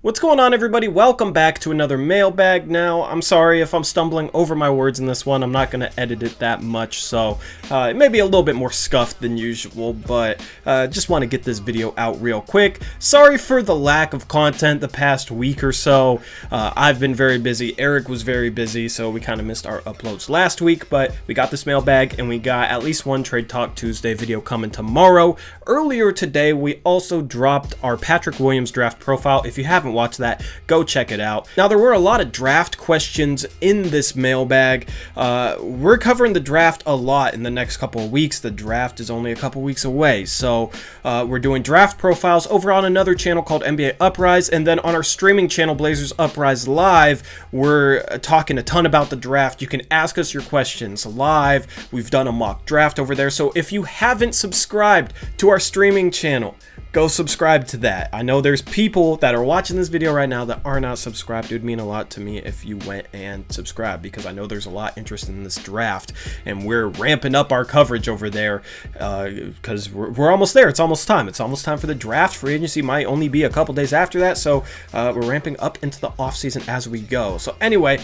What's going on, everybody? Welcome back to another mailbag. Now, I'm sorry if I'm stumbling over my words in this one. I'm not going to edit it that much, so it may be a little bit more scuffed than usual, but just want to get this video out real quick. Sorry for the lack of content the past week or so. I've been very busy. Eric was very busy, so we kind of missed our uploads last week, but we got this mailbag, and we got at least one Trade Talk Tuesday video coming tomorrow. Earlier today, we also dropped our Patrick Williams draft profile. If you haven't watched that, go check it out. Now, there were a lot of draft questions in this mailbag. We're covering the draft a lot in the next couple of weeks. The draft is only a couple weeks away, so we're doing draft profiles over on another channel called NBA Uprise, and then on our streaming channel Blazers Uprise Live, we're talking a ton about the draft. You can ask us your questions live. We've done a mock draft over there, so if you haven't subscribed to our streaming channel, go subscribe to that. I know there's people that are watching this video right now that are not subscribed. It would mean a lot to me if you went and subscribed, because I know there's a lot of interest in this draft, and we're ramping up our coverage over there because we're almost there. It's almost time. It's almost time for the draft. Free agency might only be a couple days after that, so we're ramping up into the offseason as we go. So anyway,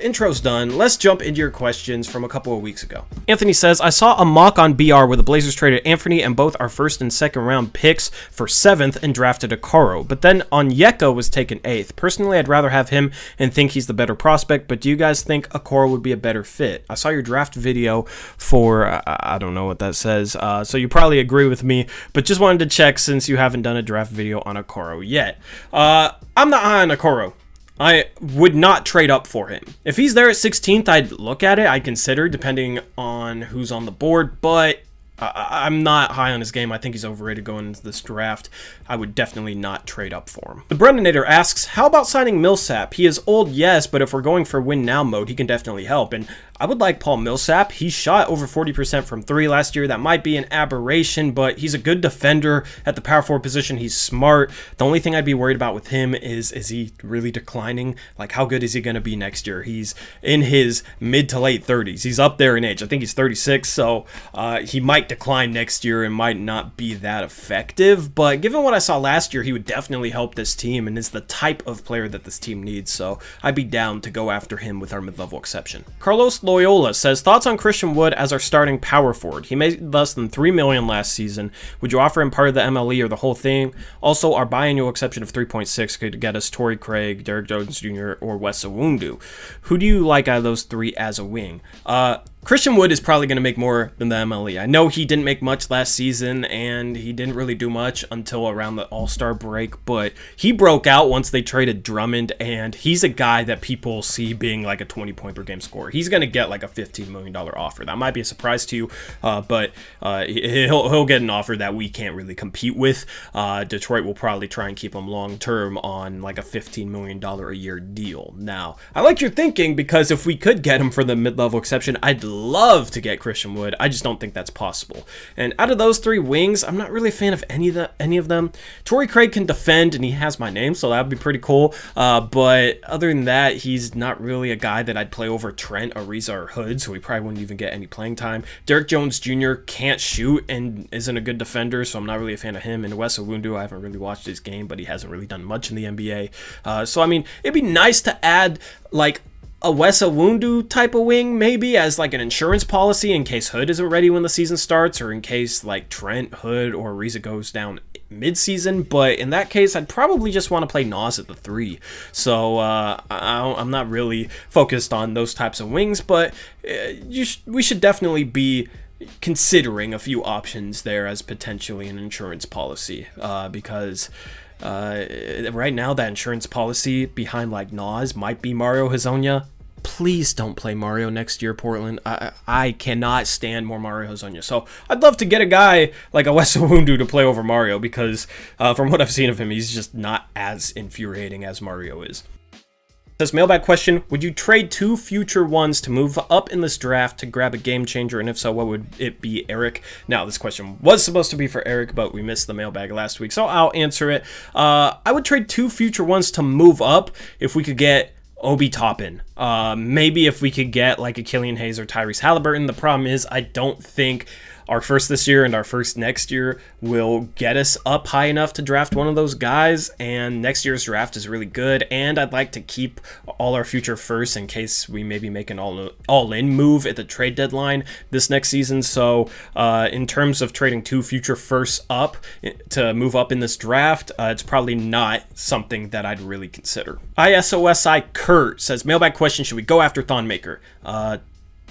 intro's done. Let's jump into your questions from a couple of weeks ago. Anthony says, I saw a mock on BR where the Blazers traded Anthony and both our first and second round picks for 7th and drafted Okoro, but then Onyeka was taken 8th. Personally, I'd rather have him and think he's the better prospect, but do you guys think Okoro would be a better fit? I saw your draft video for, I don't know what that says, so you probably agree with me, but just wanted to check since you haven't done a draft video on Okoro yet. I'm not high on Okoro. I would not trade up for him. If he's there at 16th, I'd look at it. I'd consider, depending on who's on the board, but I'm not high on his game. I think he's overrated going into this draft. I would definitely not trade up for him. The Brennanator asks, how about signing Millsap? He is old, yes, but if we're going for win now mode, he can definitely help. And I would like Paul Millsap. He shot over 40% from 3 last year. That might be an aberration, but he's a good defender at the power forward position. He's smart. The only thing I'd be worried about with him is he really declining? Like, how good is he going to be next year? He's in his mid to late 30s. He's up there in age. I think he's 36, so he might decline next year and might not be that effective. But given what I saw last year, he would definitely help this team and is the type of player that this team needs, so I'd be down to go after him with our mid-level exception. Carlos Loyola says, thoughts on Christian Wood as our starting power forward? He made less than $3 million last season. Would you offer him part of the MLE or the whole thing? Also, our biannual exception of 3.6 could get us Torrey Craig, Derek Jones Jr., or Wes Iwundu. Who do you like out of those three as a wing? Christian Wood is probably going to make more than the MLE. I know he didn't make much last season, and he didn't really do much until around the All-Star break, but he broke out once they traded Drummond, and he's a guy that people see being like a 20-point per game scorer. He's going to get like a $15 million offer. That might be a surprise to you, but he'll get an offer that we can't really compete with. Detroit will probably try and keep him long-term on like a $15 million a year deal. Now, I like your thinking, because if we could get him for the mid-level exception, I'd love to get Christian Wood. I just don't think that's possible. And out of those three wings, I'm not really a fan of any of them. Torrey Craig can defend, and he has my name, so that would be pretty cool. But other than that, he's not really a guy that I'd play over Trent, Ariza, or Hood, so he probably wouldn't even get any playing time. Derek Jones Jr. can't shoot and isn't a good defender, so I'm not really a fan of him. And Wes Iwundu, I haven't really watched his game, but he hasn't really done much in the NBA. So, I mean, it'd be nice to add, like, a Wes Iwundu type of wing, maybe, as like an insurance policy in case Hood isn't ready when the season starts, or in case like Trent, Hood, or Ariza goes down mid-season. But in that case, I'd probably just want to play Nas at the 3. So I'm not really focused on those types of wings, but we should definitely be considering a few options there as potentially an insurance policy, because right now that insurance policy behind like Nas might be Mario Hezonja. Please don't play Mario next year, Portland. I cannot stand more Mario Hezonja. So I'd love to get a guy like a Wes Iwundu to play over Mario, because from what I've seen of him, he's just not as infuriating as Mario is. This mailbag question, would you trade 2 future ones to move up in this draft to grab a game changer? And if so, what would it be, Eric? Now, this question was supposed to be for Eric, but we missed the mailbag last week, so I'll answer it. I would trade 2 future ones to move up if we could get Obi Toppin. Maybe if we could get like a Killian Hayes or Tyrese Halliburton. The problem is I don't think our first this year and our first next year will get us up high enough to draft one of those guys, and next year's draft is really good, and I'd like to keep all our future firsts in case we maybe make an all-in move at the trade deadline this next season. So in terms of trading 2 future firsts up to move up in this draft, it's probably not something that I'd really consider. ISOSI Kurt says, mailbag question, should we go after Thonmaker?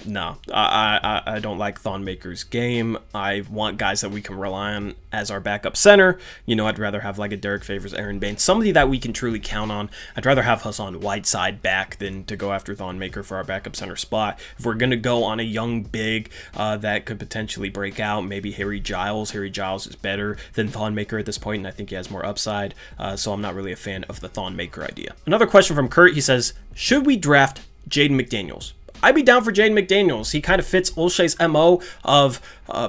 No, I don't like Thonmaker's game. I want guys that we can rely on as our backup center. You know, I'd rather have like a Derek Favors, Aaron Baines, somebody that we can truly count on. I'd rather have Hassan Whiteside back than to go after Thonmaker for our backup center spot. If we're going to go on a young big that could potentially break out, maybe Harry Giles. Harry Giles is better than Thonmaker at this point, and I think he has more upside. So I'm not really a fan of the Thonmaker idea. Another question from Kurt. He says, should we draft Jaden McDaniels? I'd be down for Jaden McDaniels. He kind of fits Olshay's MO of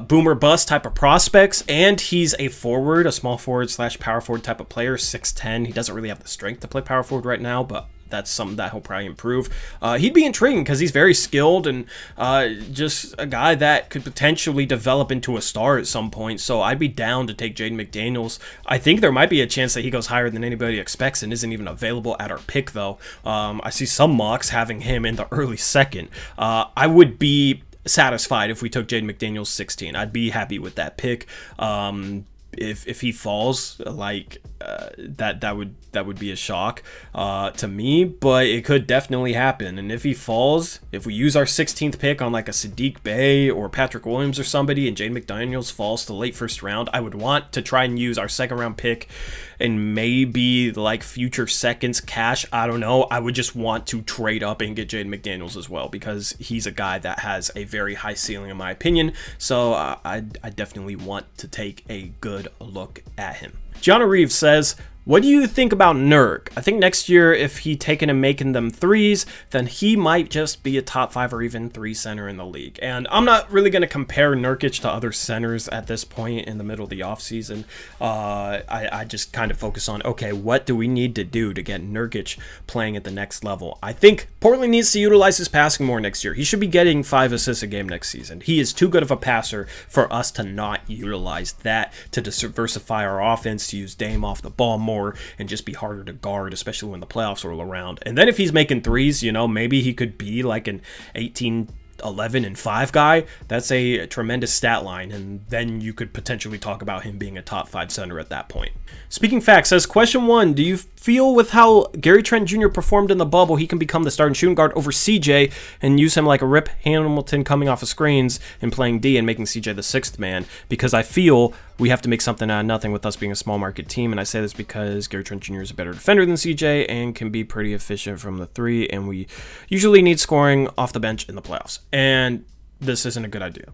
boomer bust type of prospects, and he's a forward, a small forward / power forward type of player, 6'10". He doesn't really have the strength to play power forward right now, but that's something that he'll probably improve. He'd be intriguing because he's very skilled and just a guy that could potentially develop into a star at some point. So I'd be down to take Jaden McDaniels. I think there might be a chance that he goes higher than anybody expects and isn't even available at our pick, though. I see some mocks having him in the early second. I would be satisfied if we took Jaden McDaniels 16. I'd be happy with that pick. If he falls, like that would be a shock to me, but it could definitely happen. And if he falls, if we use our 16th pick on like a Sadiq Bey or Patrick Williams or somebody, and Jaden McDaniels falls to late first round, I would want to try and use our second round pick and maybe like future seconds cash. I don't know. I would just want to trade up and get Jaden McDaniels as well, because he's a guy that has a very high ceiling in my opinion. So I definitely want to take a good look at him. Gianna Reeves says, what do you think about Nurk? I think next year, if he taken and making them threes, then he might just be a top 5 or even 3 center in the league. And I'm not really going to compare Nurkic to other centers at this point in the middle of the offseason. I just kind of focus on, okay, what do we need to do to get Nurkic playing at the next level? I think Portland needs to utilize his passing more next year. He should be getting 5 assists a game next season. He is too good of a passer for us to not utilize that, to diversify our offense, to use Dame off the ball more, and just be harder to guard, especially when the playoffs roll around. And then if he's making threes, you know, maybe he could be like an 18, 11, and 5 guy. That's a tremendous stat line, and then you could potentially talk about him being a top 5 center at that point. Speaking Facts says, question 1, do you feel with how Gary Trent Jr. performed in the bubble, he can become the starting shooting guard over CJ and use him like a Rip Hamilton coming off of screens and playing D and making CJ the 6th man? Because I feel we have to make something out of nothing with us being a small market team, and I say this because Gary Trent Jr. is a better defender than CJ and can be pretty efficient from the 3, and we usually need scoring off the bench in the playoffs, and this isn't a good idea.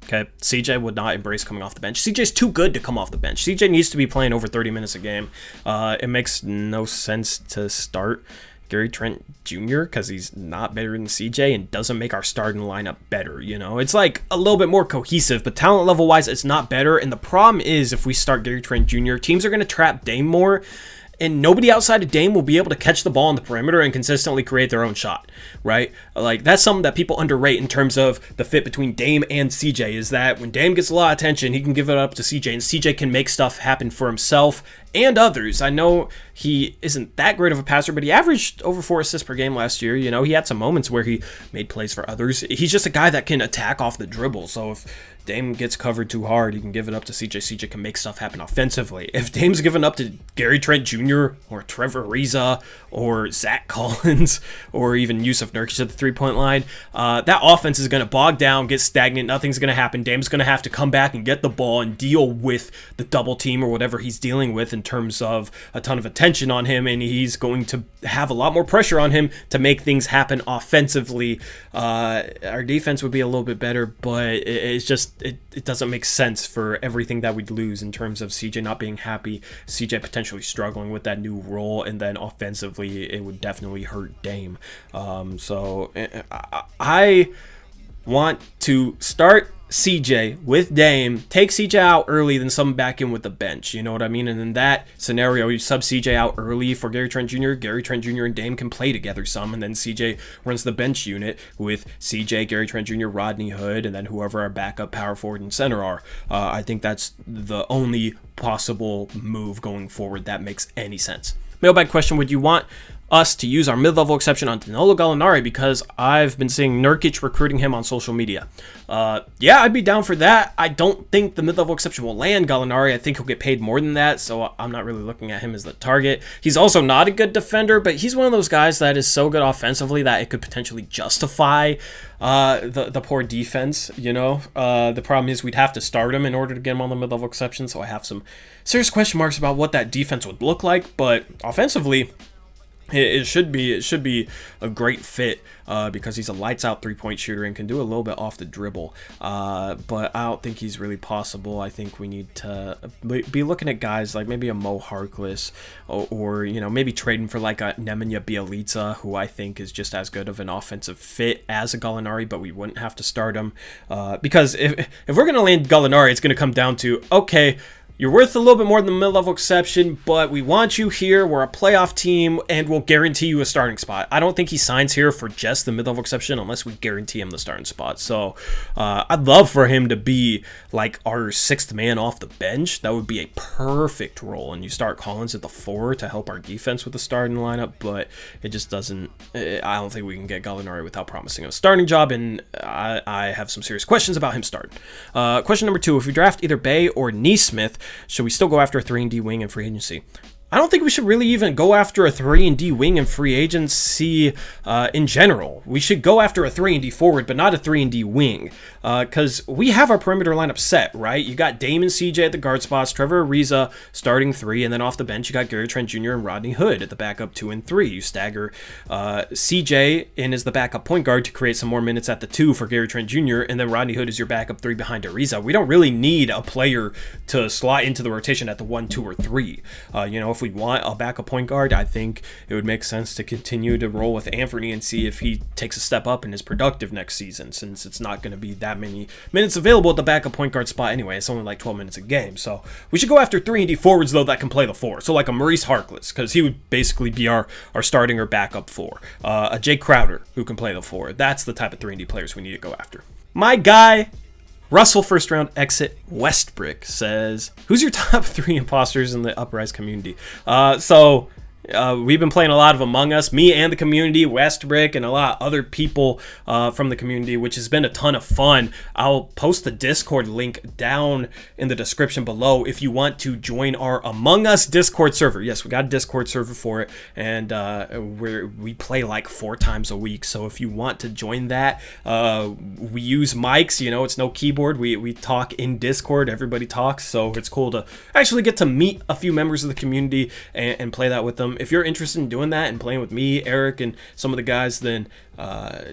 Okay, CJ would not embrace coming off the bench. CJ's too good to come off the bench. CJ needs to be playing over 30 minutes a game. It makes no sense to start Gary Trent Jr. because he's not better than CJ and doesn't make our starting lineup better. You know, it's like a little bit more cohesive, but talent level wise, it's not better. And the problem is, if we start Gary Trent Jr., teams are going to trap Dame more, and nobody outside of Dame will be able to catch the ball on the perimeter and consistently create their own shot, right? Like, that's something that people underrate in terms of the fit between Dame and CJ, is that when Dame gets a lot of attention, he can give it up to CJ, and CJ can make stuff happen for himself and others. I know he isn't that great of a passer, but he averaged over 4 assists per game last year. You know, he had some moments where he made plays for others. He's just a guy that can attack off the dribble, so if Dame gets covered too hard, he can give it up to CJ. CJ can make stuff happen offensively. If Dame's given up to Gary Trent Jr. or Trevor Ariza or Zach Collins or even Yusuf Nurkic at the three-point line, that offense is going to bog down, get stagnant, nothing's going to happen. Dame's going to have to come back and get the ball and deal with the double team or whatever he's dealing with in terms of a ton of attention on him, and he's going to have a lot more pressure on him to make things happen offensively. Our defense would be a little bit better, but it's just it doesn't make sense for everything that we'd lose in terms of CJ not being happy, CJ potentially struggling with that new role, and then offensively it would definitely hurt Dame. So I want to start CJ with Dame, take CJ out early, then sub him back in with the bench. You know what I mean? And in that scenario, you sub CJ out early for Gary Trent Jr. Gary Trent Jr. and Dame can play together some, and then CJ runs the bench unit with CJ, Gary Trent Jr., Rodney Hood, and then whoever our backup power forward and center are. I think that's the only possible move going forward that makes any sense. Mailbag question: would you want us to use our mid-level exception on Danilo Gallinari, because I've been seeing Nurkic recruiting him on social media? Yeah, I'd be down for that. I don't think the mid-level exception will land Gallinari. I think he'll get paid more than that, so I'm not really looking at him as the target. He's also not a good defender, but he's one of those guys that is so good offensively that it could potentially justify the poor defense, you know? The problem is we'd have to start him in order to get him on the mid-level exception, so I have some serious question marks about what that defense would look like, but offensively, it should be a great fit because he's a lights-out three-point shooter and can do a little bit off the dribble. But I don't think he's really possible. I think we need to be looking at guys like maybe a Mo Harkless or you know, maybe trading for like a Nemanja Bjelica, who I think is just as good of an offensive fit as a Gallinari, but we wouldn't have to start him. Because if we're going to land Gallinari, it's going to come down to, okay, you're worth a little bit more than the mid-level exception, but we want you here. We're a playoff team, and we'll guarantee you a starting spot. I don't think he signs here for just the mid-level exception unless we guarantee him the starting spot. So I'd love for him to be like our sixth man off the bench. That would be a perfect role, and you start Collins at the 4 to help our defense with the starting lineup, but it just doesn't. I don't think we can get Gallinari without promising a starting job, and I have some serious questions about him starting. Question number 2, if we draft either Bay or Nesmith, should we still go after a 3-and-D wing in free agency? I don't think we should really even go after a 3-and-D wing in free agency in general. We should go after a 3-and-D forward, but not a 3-and-D wing, because we have our perimeter lineup set, right? You got Dame and CJ at the guard spots, Trevor Ariza starting 3, and then off the bench you got Gary Trent Jr. and Rodney Hood at the backup 2 and 3. You stagger CJ in as the backup point guard to create some more minutes at the 2 for Gary Trent Jr., and then Rodney Hood is your backup 3 behind Ariza. We don't really need a player to slot into the rotation at the 1, 2, or 3. You know, if we want a backup point guard, I think it would make sense to continue to roll with Anthony and see if he takes a step up and is productive next season, since it's not going to be that many minutes available at the backup point guard spot anyway. It's only like 12 minutes a game. So we should go after 3-and-D forwards, though, that can play the 4. So like a Maurice Harkless, because he would basically be our starting or backup 4. A Jay Crowder, who can play the 4. That's the type of 3-and-D players we need to go after. My guy, Russell first round exit Westbrook, says, who's your top 3 imposters in the Uprise community? We've been playing a lot of Among Us, me and the community, Westbrook, and a lot of other people from the community, which has been a ton of fun. I'll post the Discord link down in the description below if you want to join our Among Us Discord server. Yes, we got a Discord server for it, and we play like 4 times a week. So if you want to join that, we use mics. You know, it's no keyboard. We talk in Discord. Everybody talks, so it's cool to actually get to meet a few members of the community and play that with them. If you're interested in doing that and playing with me, Eric, and some of the guys, then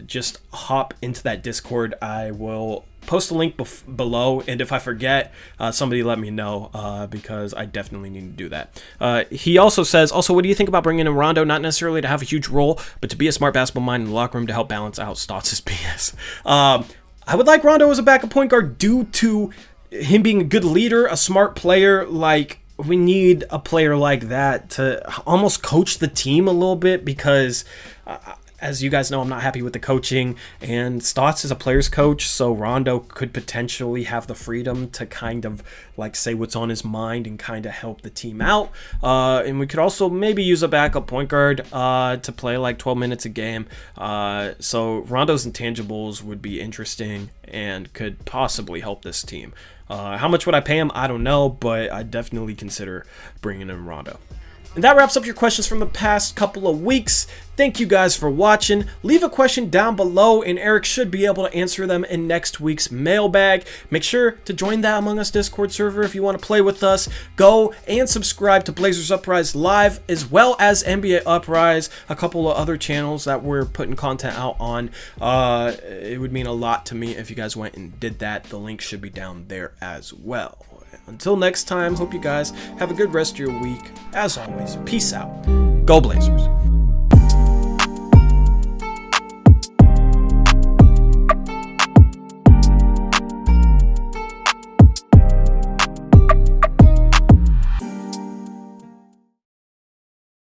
just hop into that Discord. I will post a link below, and if I forget, somebody let me know, because I definitely need to do that. He also says, what do you think about bringing in Rondo, not necessarily to have a huge role, but to be a smart basketball mind in the locker room to help balance out Stotts' BS? I would like Rondo as a backup point guard due to him being a good leader, a smart player. Like, we need a player like that to almost coach the team a little bit, because as you guys know, I'm not happy with the coaching, and Stotts is a player's coach, so Rondo could potentially have the freedom to kind of like say what's on his mind and kind of help the team out. And we could also maybe use a backup point guard to play like 12 minutes a game. So Rondo's intangibles would be interesting and could possibly help this team. How much would I pay him? I don't know, but I definitely consider bringing in Rondo. And that wraps up your questions from the past couple of weeks. Thank you guys for watching. Leave a question down below, and Eric should be able to answer them in next week's mailbag. Make sure to join that Among Us Discord server if you want to play with us. Go and subscribe to Blazers Uprise Live, as well as NBA Uprise, a couple of other channels that we're putting content out on. It would mean a lot to me if you guys went and did that. The link should be down there as well. Until next time, hope you guys have a good rest of your week. As always, peace out. Go Blazers.